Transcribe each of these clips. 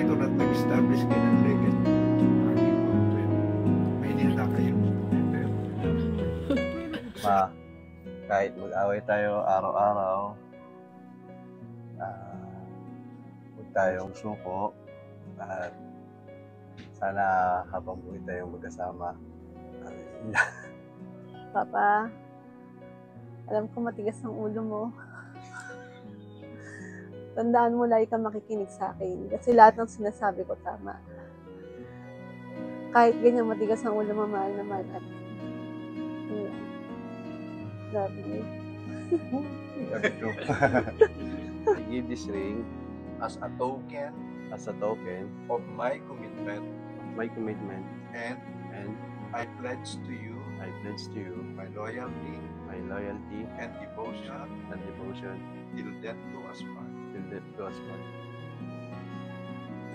ito na nag-establish kayo ng legal argument. May nila kayo. Ma, kahit mag-away tayo araw-araw, huwag tayong suko, at sana habang buhay tayong magkasama. Papa, alam ko matigas ang ulo mo. Tandaan mo, lagi kang makikinig sa akin. Kasi lahat ng sinasabi ko tama. Kahit ganyan matigas ang ulo mo, mahal na mahal natin. Love you. Love you too. I give this ring As a token of my commitment, and and I pledge to you I pledge to you my loyalty my loyalty and devotion and devotion till death do us part. till death do us part.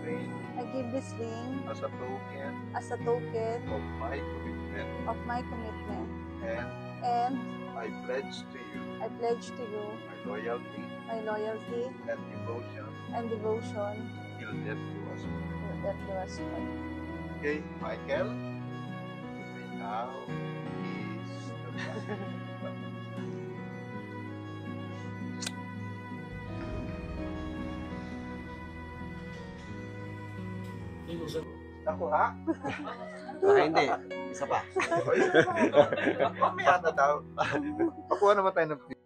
Ring I give this ring as a token as a token of my commitment, of my commitment. and And I pledge to you I pledge to you my loyalty my loyalty and devotion and devotion till death do us part. till death do us part. Okay, Michael, now is the time. Ako ha? Baka hindi, isa pa. Mamaya na daw. Pakuha naman tayo ng